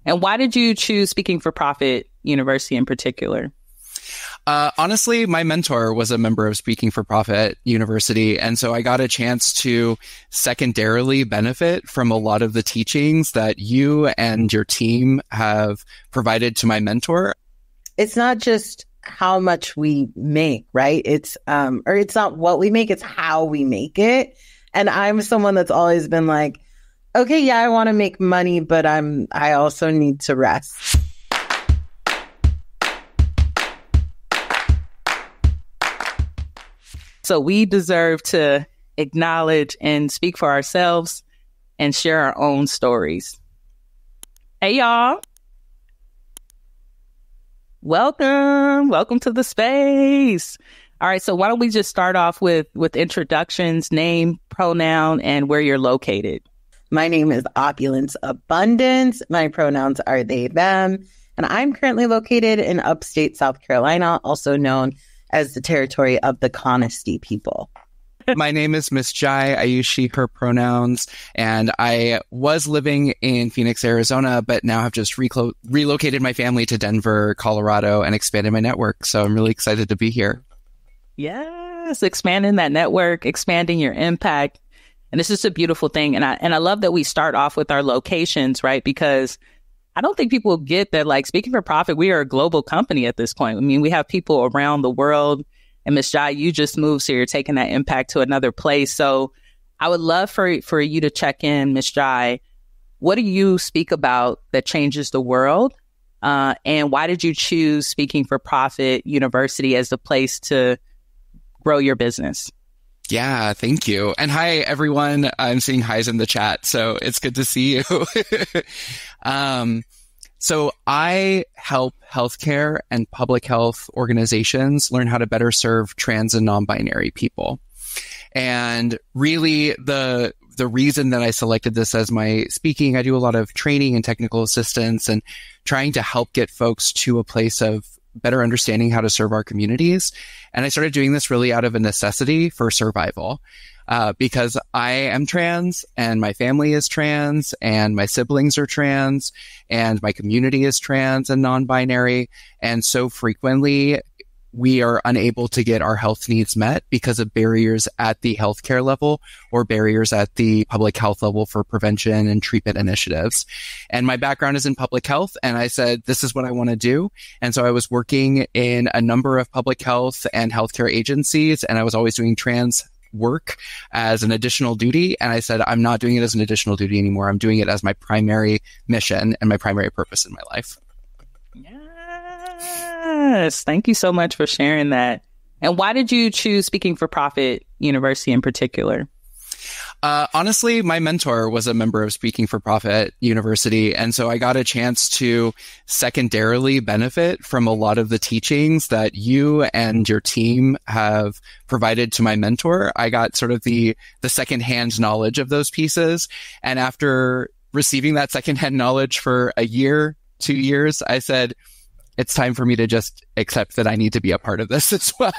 And why did you choose Speaking for Profit University in particular? Honestly, my mentor was a member of Speaking for Profit University. And so I got a chance to secondarily benefit from a lot of the teachings that you and your team have provided to my mentor. It's not just how much we make, right? It's not what we make, it's how we make it. And I'm someone that's always been like, okay, yeah, I want to make money, but I also need to rest. So we deserve to acknowledge and speak for ourselves and share our own stories. Hey, y'all. Welcome to the space. All right. So why don't we just start off with introductions, name, pronoun, and where you're located. My name is Opulence Abundance. My pronouns are they, them. And I'm currently located in upstate South Carolina, also known as the territory of the Conisty people. My name is Miss Jai. I use she, her pronouns, and I was living in Phoenix, Arizona, but now have just relocated my family to Denver, Colorado, and expanded my network. So I'm really excited to be here. Yes, expanding that network, expanding your impact. And this is a beautiful thing. And I love that we start off with our locations, right? Because I don't think people get that, like, Speaking for Profit, we are a global company at this point. I mean, we have people around the world. And Ms. Jai, you just moved, so you're taking that impact to another place. So I would love for you to check in, Ms. Jai. What do you speak about that changes the world? And why did you choose Speaking for Profit University as the place to grow your business? Yeah, thank you. And hi, everyone. I'm seeing highs in the chat, so it's good to see you. So I help healthcare and public health organizations learn how to better serve trans and non-binary people. And really, the reason that I selected this as my speaking, I do a lot of training and technical assistance and trying to help get folks to a place of better understanding how to serve our communities. And I started doing this really out of a necessity for survival. Because I am trans and my family is trans and my siblings are trans and my community is trans and non-binary. And so frequently we are unable to get our health needs met because of barriers at the healthcare level or barriers at the public health level for prevention and treatment initiatives. And my background is in public health. And I said, this is what I want to do. And so I was working in a number of public health and healthcare agencies, and I was always doing trans work as an additional duty. And I said, I'm not doing it as an additional duty anymore. I'm doing it as my primary mission and my primary purpose in my life. Yes. Thank you so much for sharing that. And why did you choose Speaking for Profit University in particular? Honestly, my mentor was a member of Speaking for Profit University. And so I got a chance to secondarily benefit from a lot of the teachings that you and your team have provided to my mentor. I got sort of the secondhand knowledge of those pieces. And after receiving that secondhand knowledge for a year, 2 years, I said, it's time for me to just accept that I need to be a part of this as well.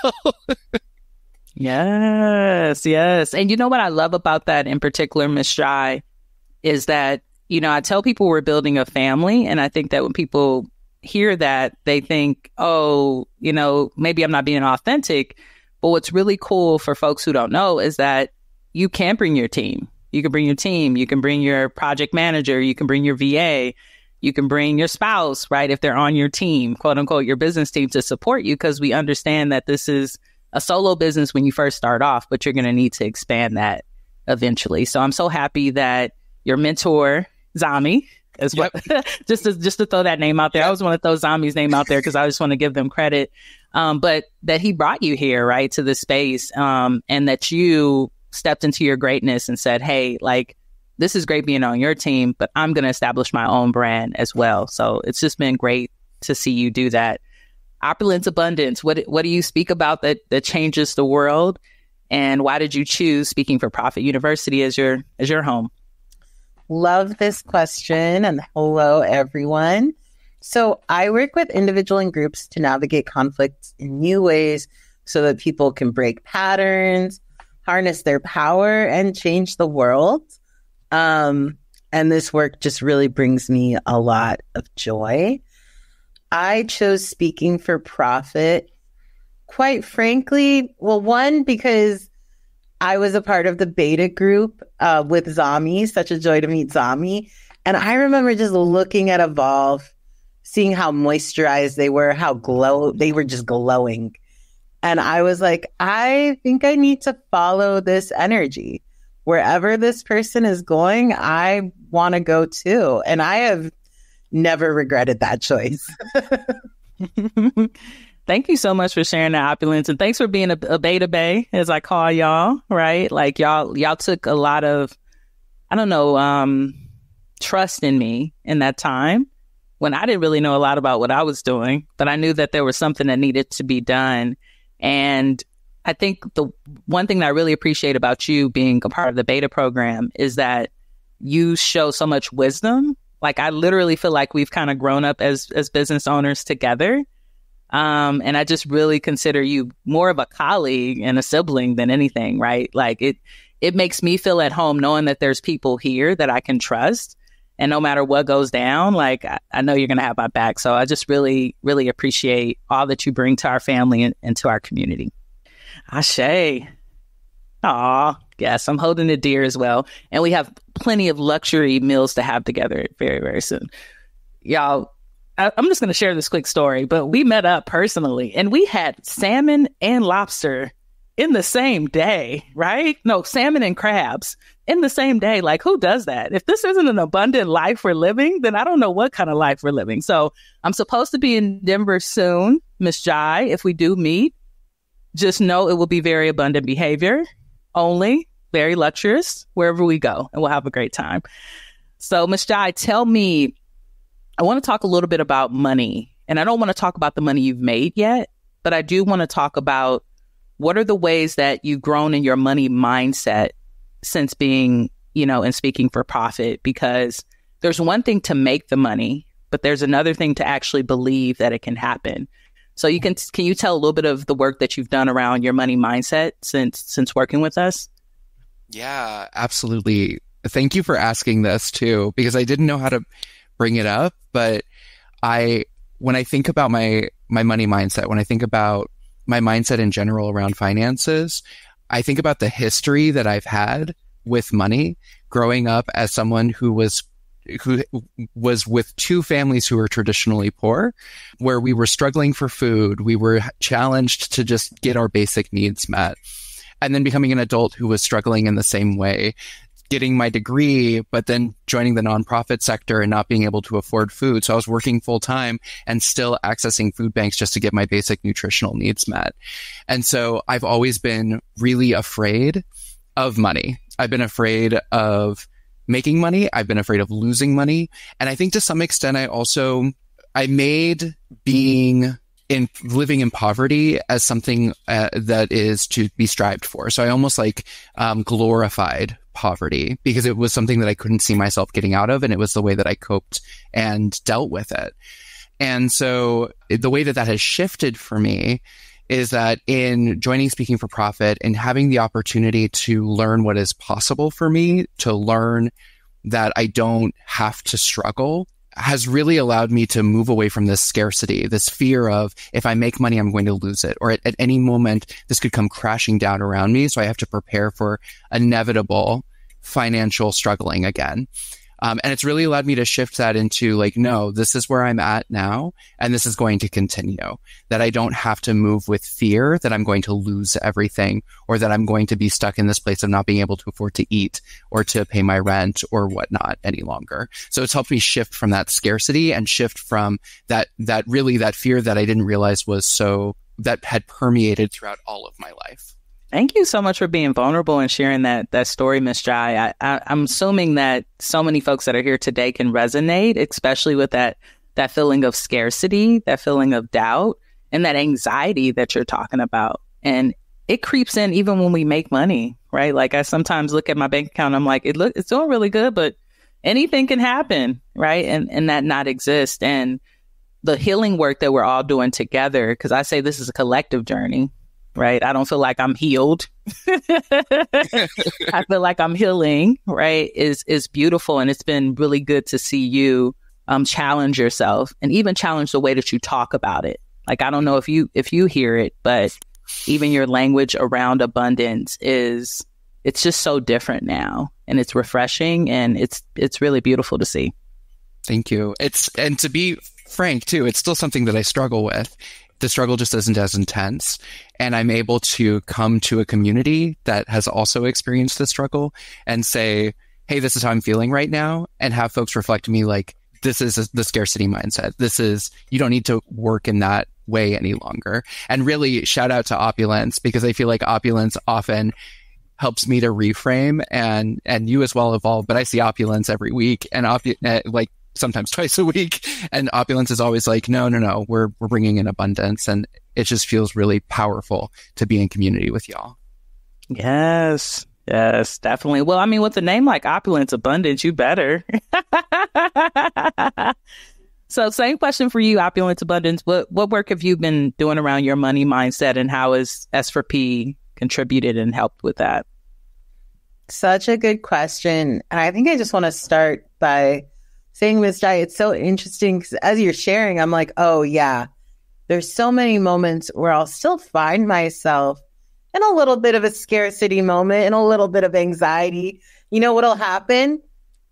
Yes. And you know what I love about that in particular, Ms. Jai, is that, I tell people we're building a family. And I think that when people hear that, they think, oh, maybe I'm not being authentic. But what's really cool for folks who don't know is that you can bring your team. You can bring your team. You can bring your project manager. You can bring your VA. You can bring your spouse, right? If they're on your team, quote unquote, your business team to support you, because we understand that this is a solo business when you first start off, but you're going to need to expand that eventually. So I'm so happy that your mentor, Zami, as well, just to throw that name out there. I always want to throw Zami's name out there because I just want to give them credit. But that he brought you here, right, to this space, and that you stepped into your greatness and said, hey, like, this is great being on your team, but I'm going to establish my own brand as well. So it's just been great to see you do that. Opulence Abundance, what do you speak about that changes the world? And why did you choose Speaking for Profit University as your home? Love this question, and hello, everyone. So I work with individual and groups to navigate conflicts in new ways so that people can break patterns, harness their power, and change the world. and this work just really brings me a lot of joy. I chose speaking for profit, quite frankly. Well, one, because I was a part of the beta group with Zami, such a joy to meet Zami. And I remember just looking at Evolve, seeing how moisturized they were, they were just glowing. And I was like, I think I need to follow this energy. Wherever this person is going, I want to go too. And I have never regretted that choice. Thank you so much for sharing that, Opulence. And thanks for being a beta bae, as I call y'all, right? Like y'all took a lot of, I don't know, trust in me in that time when I didn't really know a lot about what I was doing, but I knew that there was something that needed to be done. And I think the one thing that I really appreciate about you being a part of the beta program is that you show so much wisdom. Like, I literally feel like we've kind of grown up as business owners together. And I just really consider you more of a colleague and a sibling than anything, right? Like it makes me feel at home knowing that there's people here that I can trust. And no matter what goes down, like, I know you're going to have my back. So I just really, really appreciate all that you bring to our family and to our community. Ashe. Aw, yes, I'm holding it dear as well. And we have plenty of luxury meals to have together very, very soon. Y'all, I'm just going to share this quick story, but we met up personally and we had salmon and lobster in the same day, right? No, salmon and crabs in the same day. Like, who does that? If this isn't an abundant life we're living, then I don't know what kind of life we're living. So I'm supposed to be in Denver soon, Miss Jai. If we do meet, just know it will be very abundant behavior, only very luxurious wherever we go, and we'll have a great time. So Miss Jai, tell me, I want to talk a little bit about money, and I don't want to talk about the money you've made yet, but I do want to talk about what are the ways that you've grown in your money mindset since being, and speaking for profit, because there's one thing to make the money, but there's another thing to actually believe that it can happen. So can you tell a little bit of the work that you've done around your money mindset since working with us? Yeah, absolutely. Thank you for asking this too, because I didn't know how to bring it up, but when I think about my money mindset, when I think about my mindset in general around finances, I think about the history that I've had with money growing up as someone who was with two families who were traditionally poor, where we were struggling for food. We were challenged to just get our basic needs met. And then becoming an adult who was struggling in the same way, getting my degree, but then joining the nonprofit sector and not being able to afford food. So I was working full time and still accessing food banks just to get my basic nutritional needs met. And so I've always been really afraid of money. I've been afraid of making money. I've been afraid of losing money. And I think to some extent, I made living in poverty as something that is to be strived for. So I almost glorified poverty because it was something that I couldn't see myself getting out of. And it was the way that I coped and dealt with it. And so the way that has shifted for me is that in joining Speaking for Profit and having the opportunity to learn what is possible for me, to learn that I don't have to struggle, has really allowed me to move away from this scarcity, this fear of if I make money, I'm going to lose it. Or at any moment, this could come crashing down around me. So I have to prepare for inevitable financial struggling again. And it's really allowed me to shift that into no, this is where I'm at now, and this is going to continue. That I don't have to move with fear that I'm going to lose everything, or that I'm going to be stuck in this place of not being able to afford to eat or to pay my rent or whatnot any longer. So it's helped me shift from that scarcity and shift from that fear that I didn't realize that had permeated throughout all of my life. Thank you so much for being vulnerable and sharing that story, Ms. Jai. I'm assuming that so many folks that are here today can resonate, especially with that feeling of scarcity, that feeling of doubt, and that anxiety that you're talking about. And it creeps in even when we make money, right? Like, I sometimes look at my bank account, I'm like, it's doing really good, but anything can happen, right? And that not exist. And the healing work that we're all doing together, because I say this is a collective journey, right? I don't feel like I'm healed. I feel like I'm healing, right? Is beautiful. And it's been really good to see you challenge yourself and even challenge the way that you talk about it. Like, I don't know if you hear it, but even your language around abundance it's just so different now, and it's refreshing, and it's really beautiful to see. Thank you. And to be frank too, it's still something that I struggle with. The struggle just isn't as intense, and I'm able to come to a community that has also experienced the struggle and say, hey, this is how I'm feeling right now, and have folks reflect to me like, this is the scarcity mindset. This is, you don't need to work in that way any longer. And really shout out to Opulence, because I feel like Opulence often helps me to reframe, and you as well evolve. But I see Opulence every week, and like sometimes twice a week, and Opulence is always like, no, we're bringing in abundance, and it just feels really powerful to be in community with y'all. Yes, definitely. Well, I mean, with a name like Opulence Abundance, you better. So same question for you, Opulence Abundance. What work have you been doing around your money mindset, and how has S4P contributed and helped with that? Such a good question. And I think I just want to start by saying, Ms. Jai, it's so interesting because as you're sharing, I'm like, oh yeah, there's so many moments where I'll still find myself in a little bit of a scarcity moment and a little bit of anxiety. You know what'll happen?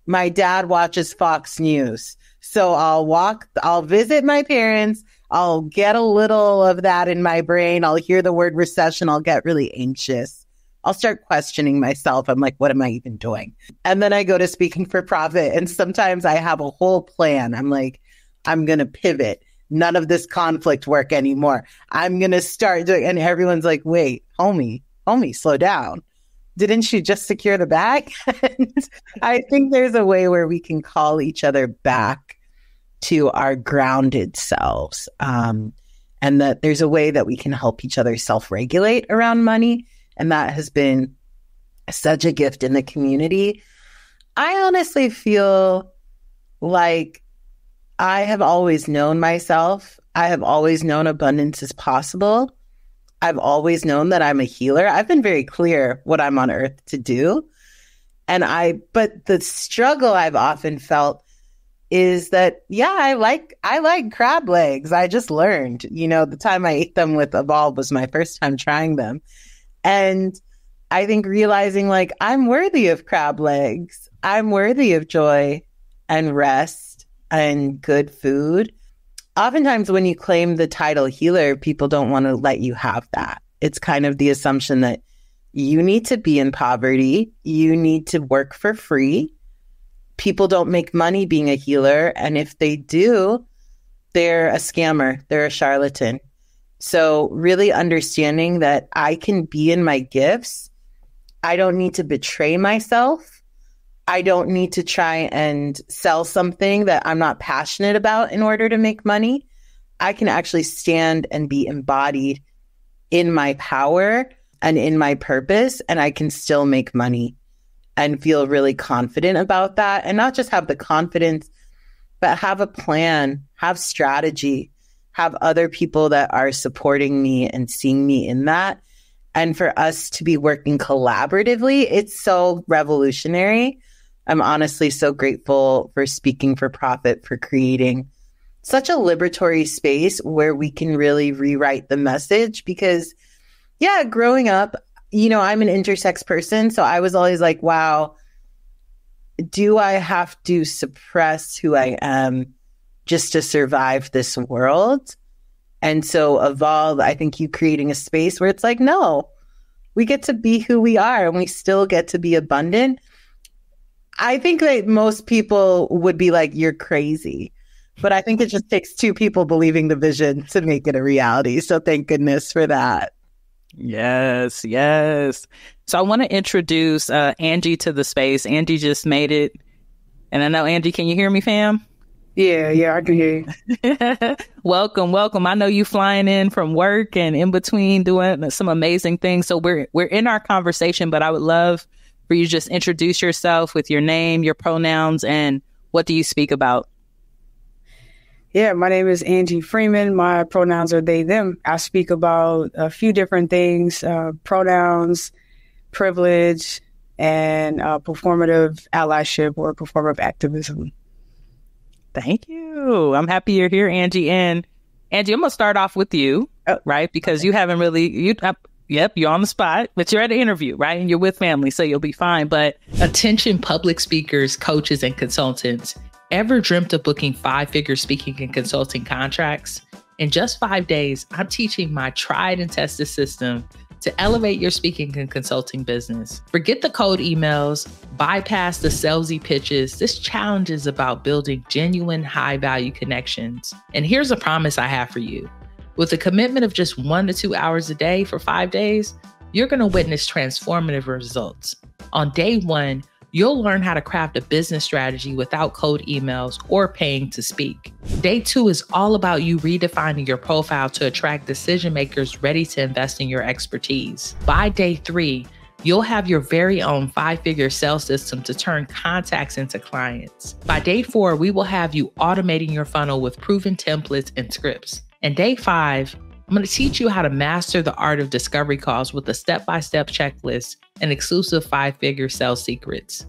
My dad watches Fox News. So I'll visit my parents. I'll get a little of that in my brain. I'll hear the word recession. I'll get really anxious. I'll start questioning myself. I'm like, what am I even doing? And then I go to speaking for profit. And sometimes I have a whole plan. I'm like, I'm going to pivot. None of this conflict work anymore. I'm going to start doing, and everyone's like, wait, homie, slow down. Didn't you just secure the bag? And I think there's a way where we can call each other back to our grounded selves. And that there's a way that we can help each other self-regulate around money. And that has been such a gift in the community. I honestly feel like I have always known myself. I have always known abundance is possible. I've always known that I'm a healer. I've been very clear what I'm on earth to do. But the struggle I've often felt is that, yeah, I like crab legs. I just learned, the time I ate them with Evolve was my first time trying them. And I think realizing like, I'm worthy of crab legs. I'm worthy of joy and rest and good food. Oftentimes when you claim the title healer, people don't want to let you have that. It's kind of the assumption that you need to be in poverty. You need to work for free. People don't make money being a healer. And if they do, they're a scammer. They're a charlatan. So really understanding that I can be in my gifts. I don't need to betray myself. I don't need to try and sell something that I'm not passionate about in order to make money. I can actually stand and be embodied in my power and in my purpose, and I can still make money and feel really confident about that. And not just have the confidence, but have a plan, have strategy, have other people that are supporting me and seeing me in that. And for us to be working collaboratively, it's so revolutionary. I'm honestly so grateful for Speaking for Profit, for creating such a liberatory space where we can really rewrite the message. Because, yeah, growing up, I'm an intersex person. So I was always like, wow, do I have to suppress who I am just to survive this world? And so Evolve, I think you creating a space where it's like, no, we get to be who we are and we still get to be abundant. I think that most people would be like, you're crazy. But I think it just takes two people believing the vision to make it a reality. So thank goodness for that. Yes. So I want to introduce Angie to the space. Angie just made it. And I know, Angie, can you hear me, fam? Yeah, I can hear you. Welcome. I know you flying in from work and in between doing some amazing things. So we're in our conversation, but I would love for you to just introduce yourself with your name, your pronouns, and what do you speak about? Yeah, my name is Angie Freeman. My pronouns are they, them. I speak about a few different things, pronouns, privilege, and performative allyship or performative activism. Thank you. I'm happy you're here, Angie. And Angie, I'm going to start off with you, right? Because you haven't really, yep, you're on the spot, but you're at an interview, right? And you're with family, so you'll be fine. But attention public speakers, coaches, and consultants, ever dreamt of booking 5-figure speaking and consulting contracts? In just 5 days, I'm teaching my tried and tested system to elevate your speaking and consulting business. Forget the cold emails, bypass the salesy pitches. This challenge is about building genuine high-value connections. And here's a promise I have for you. With a commitment of just 1 to 2 hours a day for 5 days, you're going to witness transformative results. On day 1, you'll learn how to craft a business strategy without cold emails or paying to speak. Day 2 is all about you redefining your profile to attract decision makers ready to invest in your expertise. By day 3, you'll have your very own 5-figure sales system to turn contacts into clients. By day 4, we will have you automating your funnel with proven templates and scripts. And day 5, I'm going to teach you how to master the art of discovery calls with a step-by-step checklist and exclusive 5-figure sales secrets.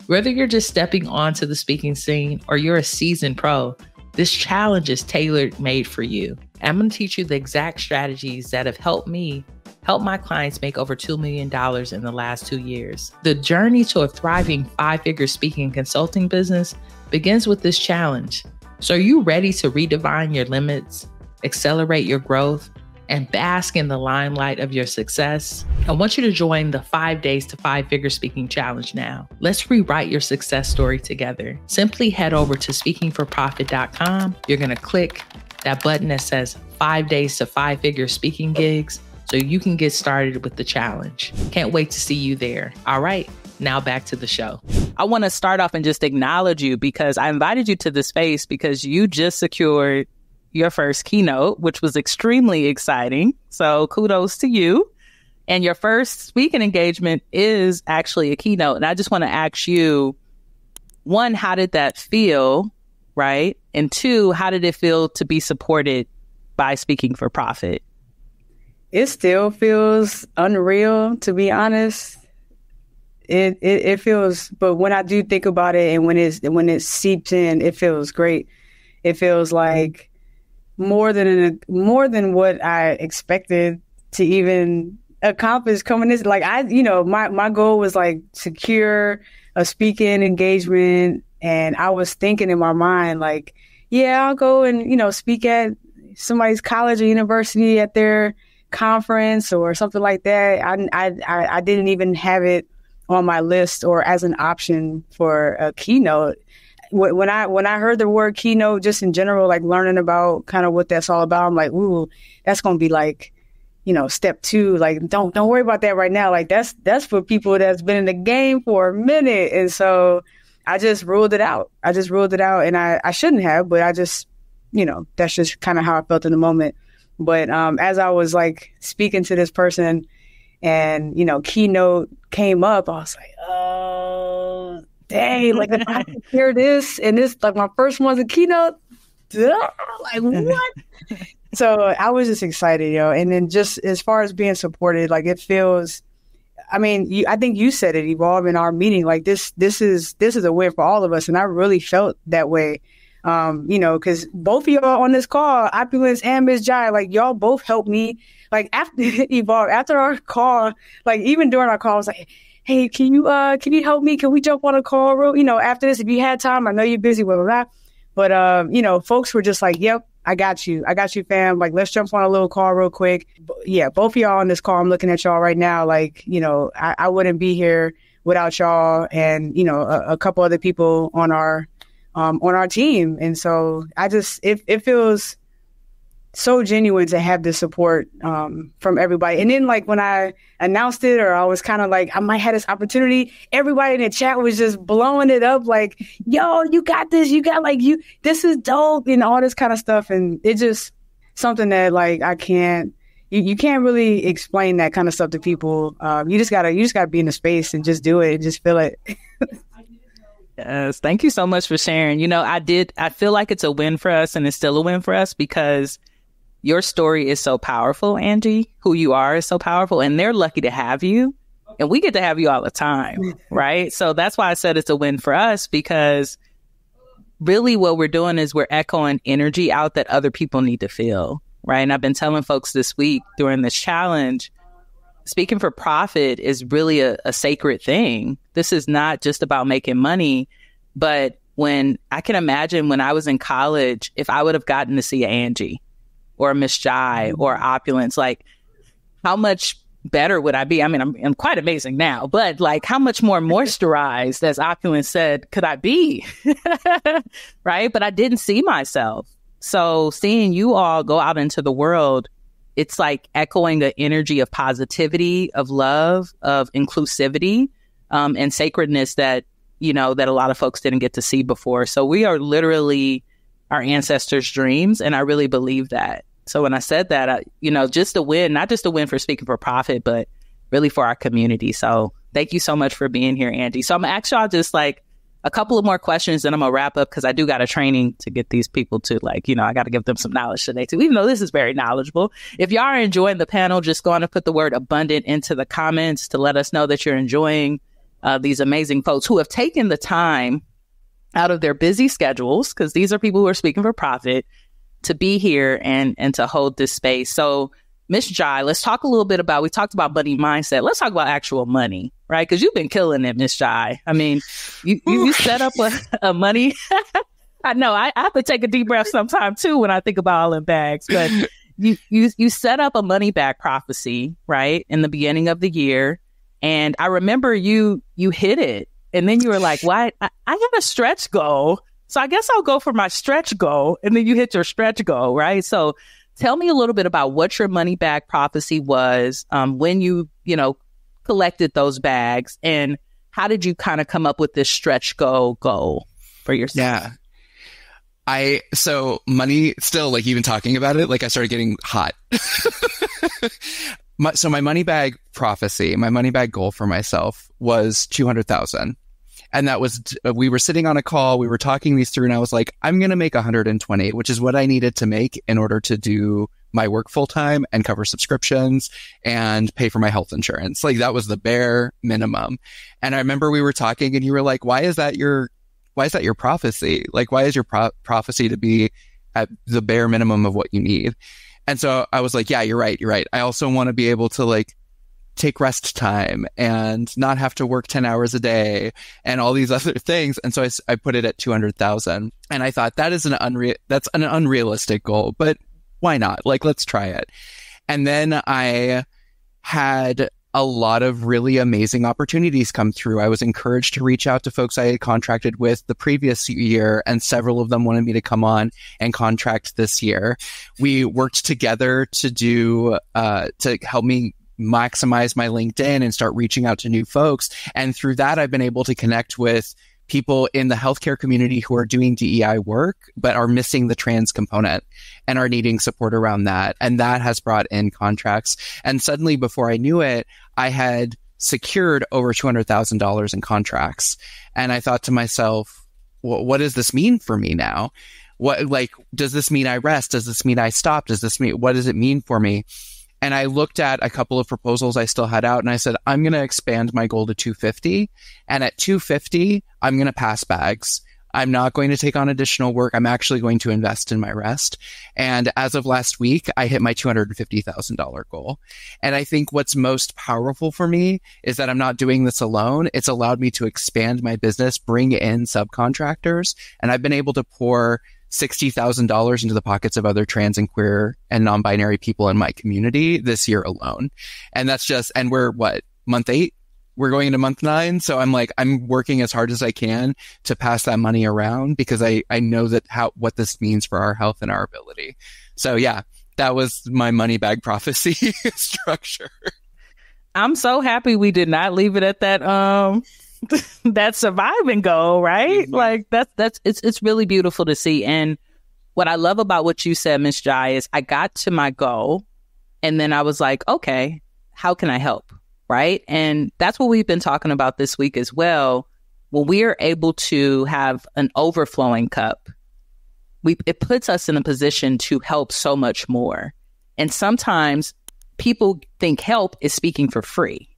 Whether you're just stepping onto the speaking scene or you're a seasoned pro, this challenge is tailor-made for you. I'm going to teach you the exact strategies that have helped me help my clients make over $2 million in the last 2 years. The journey to a thriving 5-figure speaking and consulting business begins with this challenge. So are you ready to redefine your limits, accelerate your growth, and bask in the limelight of your success? I want you to join the 5 days to 5-figure speaking challenge now. Let's rewrite your success story together. Simply head over to speakingforprofit.com. You're going to click that button that says 5 days to 5-figure speaking gigs so you can get started with the challenge. Can't wait to see you there. All right, now back to the show. I want to start off and just acknowledge you because I invited you to this space because you just secured your first keynote, which was extremely exciting. So kudos to you. And your first speaking engagement is actually a keynote. And I just want to ask you, 1, how did that feel, right? And 2, how did it feel to be supported by Speaking for Profit? It still feels unreal, to be honest. It feels, but when I do think about it and when it seeps in, it feels great. It feels like more than what I expected to even accomplish coming this. Like my goal was like secure a speaking engagement, and I was thinking in my mind like, yeah, I'll go and speak at somebody's college or university at their conference or something like that. I didn't even have it on my list or as an option for a keynote. When I heard the word keynote, just in general, like learning about kind of what that's all about, I'm like, ooh, that's going to be like, step 2. Like, don't worry about that right now. Like that's for people that's been in the game for a minute. And so I just ruled it out. And I shouldn't have, but I just, that's just kind of how I felt in the moment. But as I was like speaking to this person and, keynote came up, I was like, oh, dang, like if I could hear this and this, like my first one's a keynote, like what? So I was just excited, and then just as far as being supported, like it feels, I think you said it, Evolve, in our meeting, like this is a win for all of us. And I really felt that way. Because both of y'all on this call, Opulence and Ms. Jai, like y'all both helped me. Like after Evolve, after our call, like even during our call, I was like, hey, can you help me? Can we jump on a call after this? If you had time, I know you're busy, blah, blah, blah. But, folks were just like, yep, I got you, fam. Like, let's jump on a little call real quick. Yeah, both of y'all on this call, I'm looking at y'all right now. Like, I wouldn't be here without y'all and, a couple other people on our team. And so it feels so genuine to have this support from everybody. And then like when I announced it, or I was kind of like, I might have this opportunity, everybody in the chat was just blowing it up like, yo, you got this, this is dope, and all this kind of stuff. And it's just something that like you can't really explain that kind of stuff to people. You just gotta be in the space and just do it and just feel it. Yes. Thank you so much for sharing. I feel like it's a win for us, and it's still a win for us because your story is so powerful, Angie. Who you are is so powerful, and they're lucky to have you. And we get to have you all the time, right? So that's why I said it's a win for us, because really what we're doing is we're echoing energy out that other people need to feel, right? And I've been telling folks this week during this challenge, speaking for profit is really a sacred thing. This is not just about making money, but when I can imagine when I was in college, if I would have gotten to see Angie or Miss Jai or Opulence, like how much better would I be? I mean, I'm quite amazing now, but like how much more moisturized, as Opulence said, could I be? Right? But I didn't see myself. So seeing you all go out into the world, it's like echoing the energy of positivity, of love, of inclusivity, and sacredness that a lot of folks didn't get to see before. So we are literally our ancestors' dreams. And I really believe that. So when I said that, just a win, not just a win for Speaking for Profit, but really for our community. So thank you so much for being here, Angie. So I'm going to ask y'all just like a couple of more questions, and I'm going to wrap up because I do got a training to get these people to I got to give them some knowledge today too, even though this is very knowledgeable. If y'all are enjoying the panel, just go on and put the word abundant into the comments to let us know that you're enjoying these amazing folks who have taken the time out of their busy schedules, because these are people who are speaking for profit, to be here and to hold this space. So Miss Jai, let's talk a little bit about, we talked about money mindset. Let's talk about actual money, right? Because you've been killing it, Miss Jai. I mean, you set up a money. I know I have to take a deep breath sometime too when I think about all in bags, but you set up a money bag prophecy, right? In the beginning of the year. And I remember you hit it. And then you were like, "Why? I got a stretch goal. So I guess I'll go for my stretch goal." And then you hit your stretch goal, right? So tell me a little bit about what your money bag prophecy was when you collected those bags, and how did you kind of come up with this stretch goal for yourself? Yeah. So money, still, like even talking about it, like I started getting hot. So my money bag prophecy, my money bag goal for myself was 200,000. And that was, we were sitting on a call, we were talking these through, and I was like, I'm going to make 120, which is what I needed to make in order to do my work full time and cover subscriptions and pay for my health insurance. Like that was the bare minimum. And I remember we were talking and you were like, why is that your prophecy? Like, why is your prophecy to be at the bare minimum of what you need? And so I was like, yeah, you're right. I also want to be able to like take rest time and not have to work 10 hours a day and all these other things. And so I put it at 200,000. And I thought that's an unrealistic goal, but why not? Like, let's try it. And then I had a lot of really amazing opportunities come through. I was encouraged to reach out to folks I had contracted with the previous year, and several of them wanted me to come on and contract this year. We worked together to help me maximize my LinkedIn and start reaching out to new folks. And through that, I've been able to connect with people in the healthcare community who are doing DEI work, but are missing the trans component and are needing support around that. And that has brought in contracts. And suddenly, before I knew it, I had secured over $200,000 in contracts. And I thought to myself, what does this mean for me now? Does this mean I rest? Does this mean I stop? What does it mean for me? And I looked at a couple of proposals I still had out, and I said, I'm going to expand my goal to 250. And at 250, I'm going to pass bags. I'm not going to take on additional work. I'm actually going to invest in my rest. And as of last week, I hit my $250,000 goal. And I think what's most powerful for me is that I'm not doing this alone. It's allowed me to expand my business, bring in subcontractors, and I've been able to pour $60,000 into the pockets of other trans and queer and non-binary people in my community this year alone. And that's and we're month 8? We're going into month 9. So I'm working as hard as I can to pass that money around, because I know that what this means for our health and our ability. So yeah, that was my money bag prophecy structure. I'm so happy we did not leave it at that, that surviving goal, right? Mm-hmm. Like it's really beautiful to see. And what I love about what you said, Miss Jai, is I got to my goal and then I was like, okay, how can I help? Right. And that's what we've been talking about this week as well. when we are able to have an overflowing cup, it puts us in a position to help so much more. And sometimes people think help is speaking for free,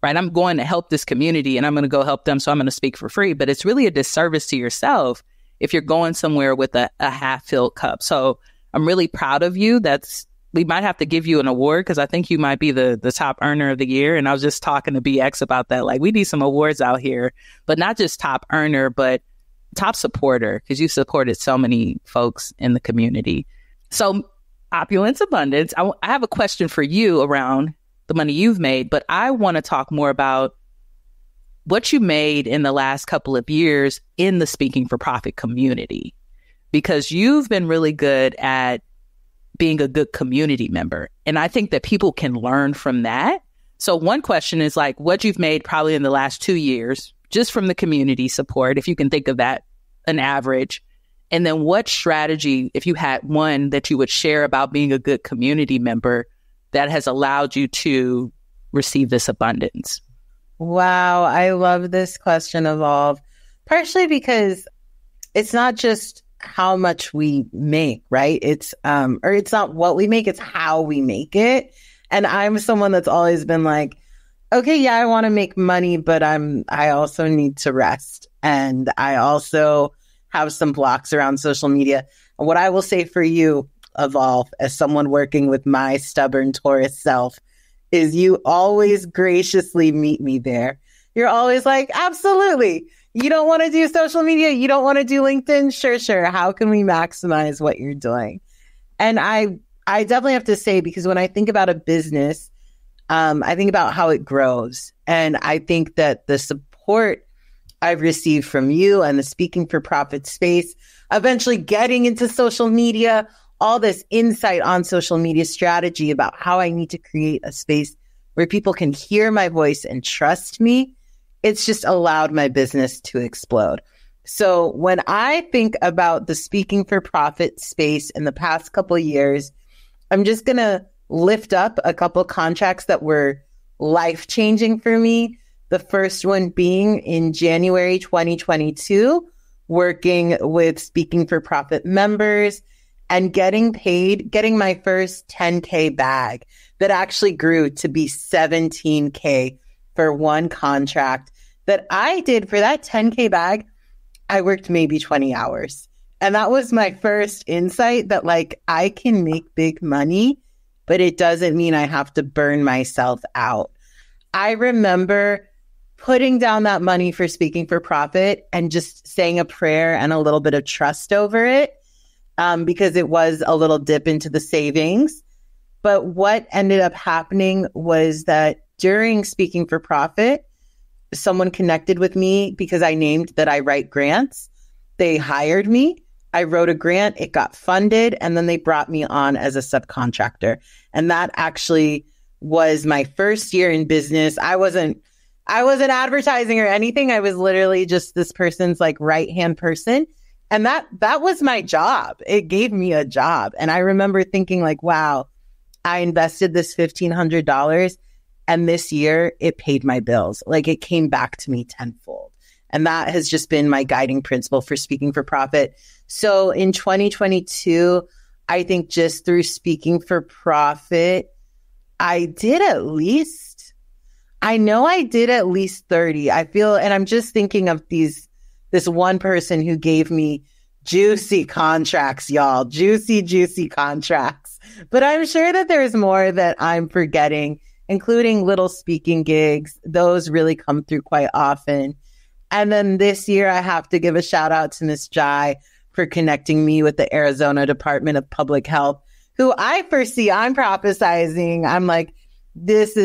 right? I'm going to help this community and I'm going to go help them, so I'm going to speak for free. But it's really a disservice to yourself if you're going somewhere with a half-filled cup. So I'm really proud of you. We might have to give you an award because I think you might be the top earner of the year. And I was just talking to BX about that. Like, we need some awards out here, but not just top earner, but top supporter, because you supported so many folks in the community. So Opulence Abundance, I have a question for you around the money you've made, but I want to talk more about what you made in the last couple of years in the Speaking for Profit community, because you've been really good at being a good community member. And I think that people can learn from that. So one question is like what you've made probably in the last 2 years, just from the community support, if you can think of that, an average. And then what strategy, if you had one that you would share about being a good community member that has allowed you to receive this abundance? Wow, I love this question, Evolve, partially because it's not just how much we make, right? It's not what we make, it's how we make it. And I'm someone that's always been like, okay, yeah, I want to make money, but I also need to rest. And I also have some blocks around social media. And what I will say for you, Evolve, as someone working with my stubborn Taurus self, is you always graciously meet me there. You're always like, absolutely. You don't want to do social media? You don't want to do LinkedIn? Sure. How can we maximize what you're doing? And I definitely have to say, because when I think about a business, I think about how it grows. And I think that the support I've received from you and the Speaking for Profit space, eventually getting into social media, all this insight on social media strategy about how I need to create a space where people can hear my voice and trust me, it's just allowed my business to explode. So when I think about the Speaking for Profit space in the past couple of years, I'm just going to lift up a couple contracts that were life-changing for me. The first one being in January 2022, working with Speaking for Profit members and getting my first 10K bag that actually grew to be 17K for one contract that I did. For that 10K bag, I worked maybe 20 hours. And that was my first insight that like I can make big money, but it doesn't mean I have to burn myself out. I remember putting down that money for Speaking for Profit and just saying a prayer and a little bit of trust over it, because it was a little dip into the savings. But what ended up happening was that during Speaking for Profit, someone connected with me because I named that I write grants. They hired me. I wrote a grant. It got funded. And then they brought me on as a subcontractor. And that actually was my first year in business. I wasn't advertising or anything. I was literally just this person's like right-hand person. And that was my job. It gave me a job. And I remember thinking like, wow, I invested this $1,500 and this year it paid my bills. Like it came back to me tenfold. And that has just been my guiding principle for Speaking for Profit. So in 2022, I think just through Speaking for Profit, I did at least 30. I feel, and I'm just thinking of this one person who gave me juicy contracts, y'all, juicy contracts. But I'm sure that there's more that I'm forgetting, including little speaking gigs. Those really come through quite often. And then this year, I have to give a shout out to Miss Jai for connecting me with the Arizona Department of Public Health, who I foresee, I'm prophesizing. I'm like, these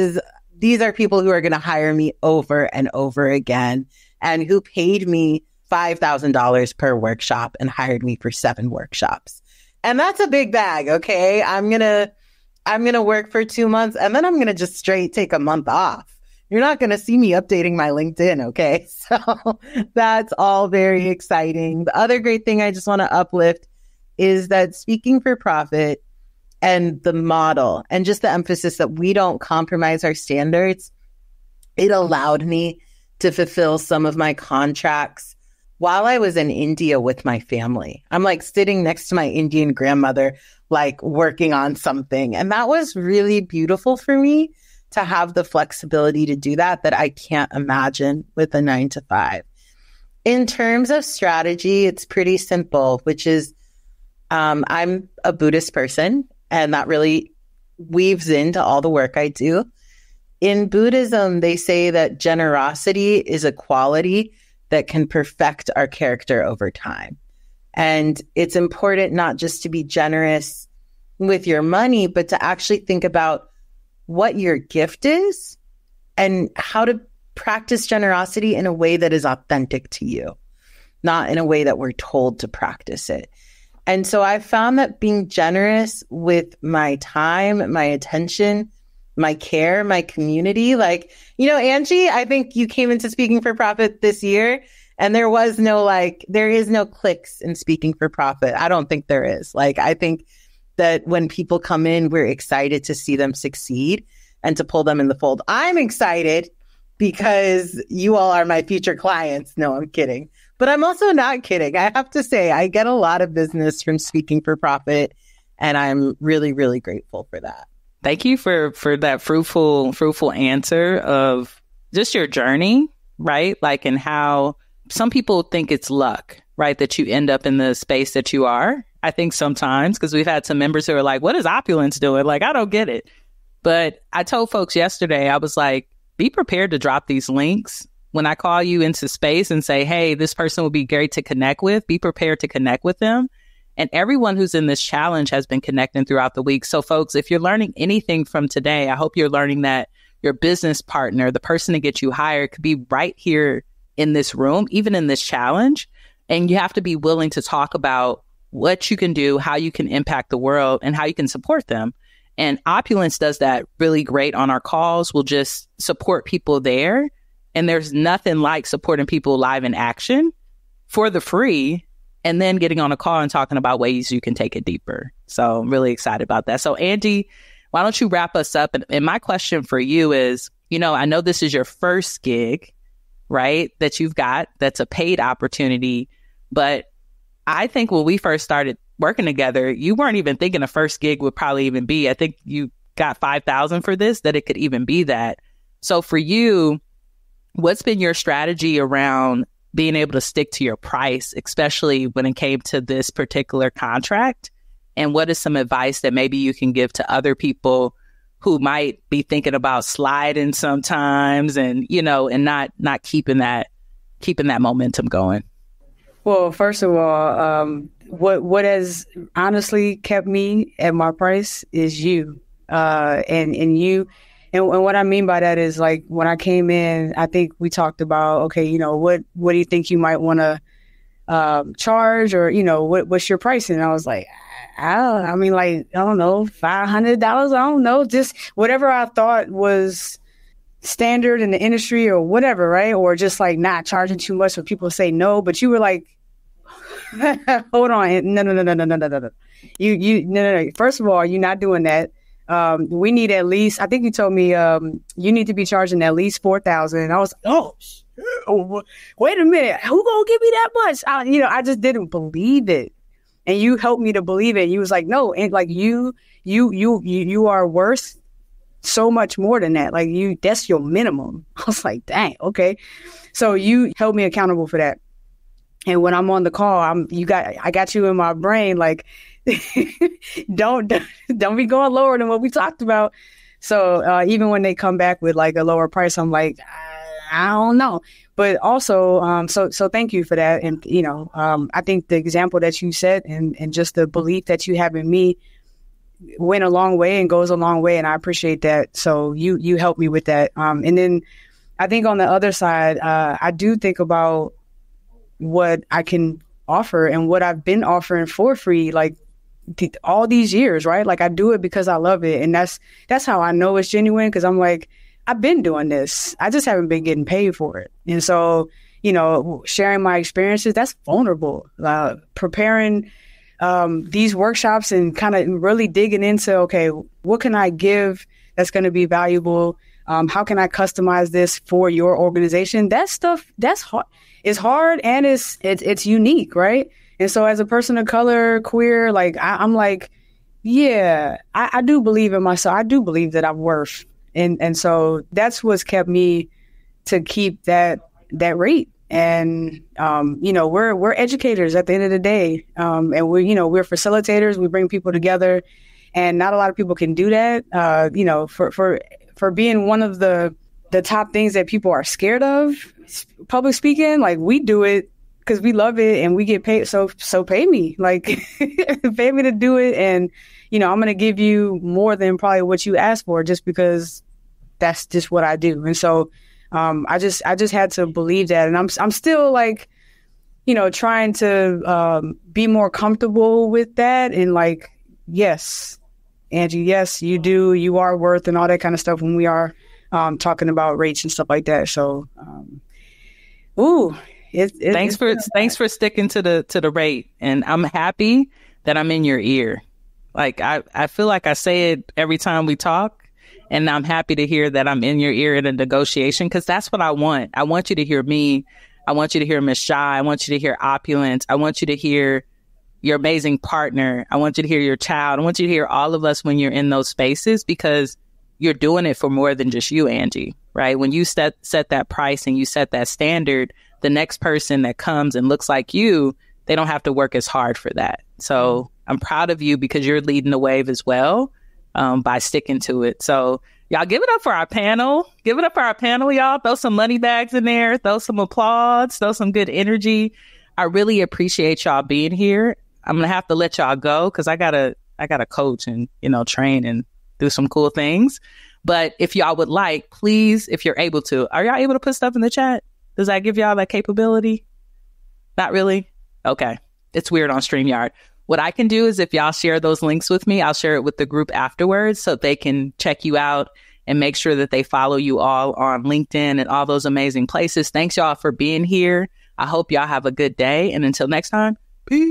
are people who are going to hire me over and over again, and who paid me $5,000 per workshop and hired me for 7 workshops. And that's a big bag. Okay. I'm going to work for 2 months and then I'm going to just straight take a month off. You're not going to see me updating my LinkedIn. Okay. So that's all very exciting. The other great thing I just want to uplift is that Speaking for Profit and the model and just the emphasis that we don't compromise our standards, it allowed me to fulfill some of my contracts while I was in India with my family. I'm like sitting next to my Indian grandmother, like working on something. And that was really beautiful for me to have the flexibility to do that I can't imagine with a 9-to-5. In terms of strategy, it's pretty simple, which is I'm a Buddhist person, and that really weaves into all the work I do. In Buddhism, they say that generosity is a quality that can perfect our character over time. And it's important not just to be generous with your money, but to actually think about what your gift is and how to practice generosity in a way that is authentic to you, not in a way that we're told to practice it. And so I found that being generous with my time, my attention, my care, my community, like, Angie, I think you came into Speaking for Profit this year and there is no clicks in Speaking for Profit. I don't think there is. I think that when people come in, we're excited to see them succeed and to pull them in the fold. I'm excited because you all are my future clients. No, I'm kidding. But I'm also not kidding. I have to say, I get a lot of business from Speaking for Profit, and I'm really, really grateful for that. Thank you for that fruitful answer of just your journey, right? And how some people think it's luck, right? That you end up in the space that you are. I think sometimes, because we've had some members who are like, what is Opulence doing? I don't get it. But I told folks yesterday, I was like, be prepared to drop these links. When I call you into space and say, hey, this person will be great to connect with, be prepared to connect with them. And everyone who's in this challenge has been connecting throughout the week. So folks, if you're learning anything from today, I hope you're learning that your business partner, the person to get you hired, could be right here in this room, even in this challenge. And you have to be willing to talk about what you can do, how you can impact the world, and how you can support them. And Opulence does that really great on our calls. We'll just support people there. And there's nothing like supporting people live in action for the free and then getting on a call and talking about ways you can take it deeper. So I'm really excited about that. So Angie, why don't you wrap us up? And my question for you is, I know this is your first gig, right, that you've got that's a paid opportunity. But I think when we first started working together, you weren't even thinking a first gig would probably even be. I think you got $5,000 for this, that it could even be that. So for you, what's been your strategy around being able to stick to your price, especially when it came to this particular contract? And what is some advice that maybe you can give to other people who might be thinking about sliding sometimes and, and not keeping that momentum going? Well, first of all, what has honestly kept me at my price is you, and you. And what I mean by that is when I came in, I think we talked about, okay, what do you think you might want to charge, or, what's your pricing? And I was like, I don't know, $500. I don't know, just whatever I thought was standard in the industry or whatever, right? Or just not charging too much so people say no. But you were like, hold on, no. No. First of all, you're not doing that. We need at least, I think you told me, you need to be charging at least $4,000. And I was like, oh, wait a minute. Who gonna give me that much? I just didn't believe it. And you helped me to believe it. You was like, no, and you are worth so much more than that. That's your minimum. I was like, dang, okay. So you held me accountable for that. And when I'm on the call, I got you in my brain, don't be going lower than what we talked about. So even when they come back with a lower price, I'm like, I don't know. But also, so thank you for that. And, I think the example that you set and just the belief that you have in me went a long way and goes a long way. And I appreciate that. So you helped me with that. And then I think on the other side, I do think about what I can offer and what I've been offering for free, all these years, right? I do it because I love it. And that's how I know it's genuine. Because I'm like, I've been doing this. I just haven't been getting paid for it. And so, sharing my experiences, that's vulnerable. Preparing these workshops and kind of really digging into, okay, what can I give that's going to be valuable? How can I customize this for your organization? That stuff, that's hard. It's hard and it's unique, right? And so as a person of color, queer, like I'm like, yeah, I do believe in myself. I do believe that I'm worth. And so that's what's kept me to keep that rate. And, we're educators at the end of the day. And we're facilitators. We bring people together, and not a lot of people can do that. For being one of the top things that people are scared of, public speaking, like we do it because we love it and we get paid. So pay me, like pay me to do it. And, I'm going to give you more than probably what you asked for, just because that's just what I do. And so, I just had to believe that. And I'm still like, trying to, be more comfortable with that. And like, yes, Angie, yes, you are worth, and all that kind of stuff when we are, talking about rates and stuff like that. So, thanks for sticking to the rate. And I'm happy that I'm in your ear. Like, I feel like I say it every time we talk, and I'm happy to hear that I'm in your ear in a negotiation, because that's what I want. I want you to hear me. I want you to hear Miss Shy. I want you to hear Opulence. I want you to hear your amazing partner. I want you to hear your child. I want you to hear all of us when you're in those spaces, because you're doing it for more than just you, Angie, right? When you set that price and you set that standard, the next person that comes and looks like you, they don't have to work as hard for that. So I'm proud of you, because you're leading the wave as well, by sticking to it. So y'all, give it up for our panel. Give it up for our panel, y'all. Throw some money bags in there. Throw some applause. Throw some good energy. I really appreciate y'all being here. I'm going to have to let y'all go, because I gotta coach and, train and do some cool things. But if y'all would like, please, if you're able to, are y'all able to put stuff in the chat? Does that give y'all that capability? Not really? Okay. It's weird on StreamYard. What I can do is, if y'all share those links with me, I'll share it with the group afterwards so they can check you out and make sure that they follow you all on LinkedIn and all those amazing places. Thanks y'all for being here. I hope y'all have a good day. And until next time, peace.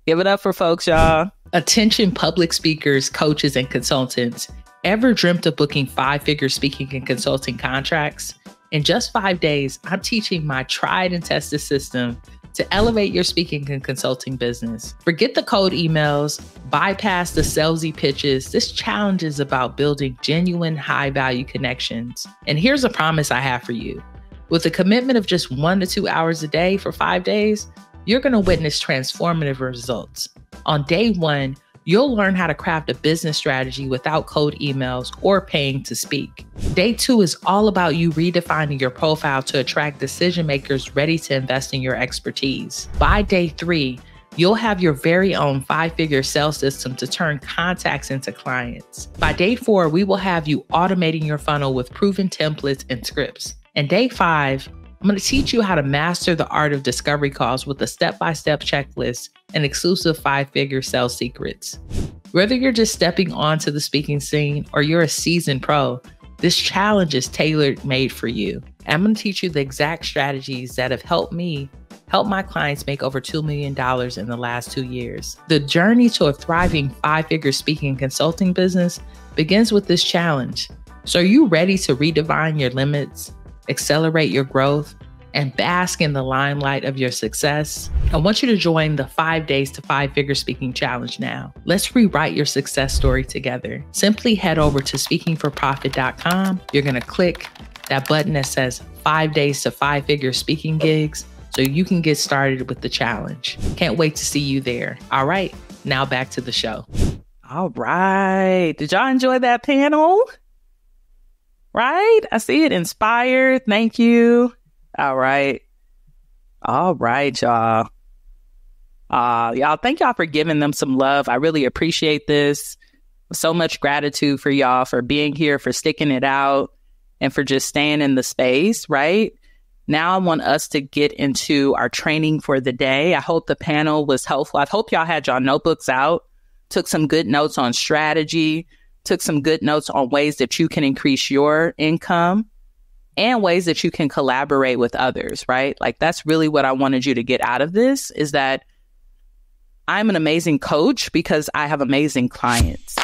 Give it up for folks, y'all. Attention public speakers, coaches, and consultants. Ever dreamt of booking 5-figure speaking and consulting contracts? In just 5 days, I'm teaching my tried and tested system to elevate your speaking and consulting business. Forget the cold emails, bypass the salesy pitches. This challenge is about building genuine high-value connections. And here's a promise I have for you. With a commitment of just 1 to 2 hours a day for 5 days, you're going to witness transformative results. On day 1, you'll learn how to craft a business strategy without cold emails or paying to speak. Day 2 is all about you redefining your profile to attract decision makers ready to invest in your expertise. By day 3, you'll have your very own 5-figure sales system to turn contacts into clients. By day 4, we will have you automating your funnel with proven templates and scripts. And day 5, I'm going to teach you how to master the art of discovery calls with a step-by-step checklist and exclusive 5-figure sales secrets. Whether you're just stepping onto the speaking scene or you're a seasoned pro, this challenge is tailor-made for you. I'm going to teach you the exact strategies that have helped me help my clients make over $2 million in the last 2 years. The journey to a thriving 5-figure speaking and consulting business begins with this challenge. So are you ready to redefine your limits, accelerate your growth, and bask in the limelight of your success? I want you to join the 5 Days to 5-Figure Speaking Challenge now. Let's rewrite your success story together. Simply head over to speakingforprofit.com. You're going to click that button that says 5 Days to 5-Figure Speaking Gigs so you can get started with the challenge. Can't wait to see you there. All right, now back to the show. All right. Did y'all enjoy that panel? Right? I see it. Inspired. Thank you. All right. All right, y'all. Y'all, thank y'all for giving them some love. I really appreciate this. So much gratitude for y'all for being here, for sticking it out, and for just staying in the space, right? Now I want us to get into our training for the day. I hope the panel was helpful. I hope y'all had y'all notebooks out, took some good notes on strategy, took some good notes on ways that you can increase your income and ways that you can collaborate with others, right? Like, that's really what I wanted you to get out of this, is that I'm an amazing coach because I have amazing clients.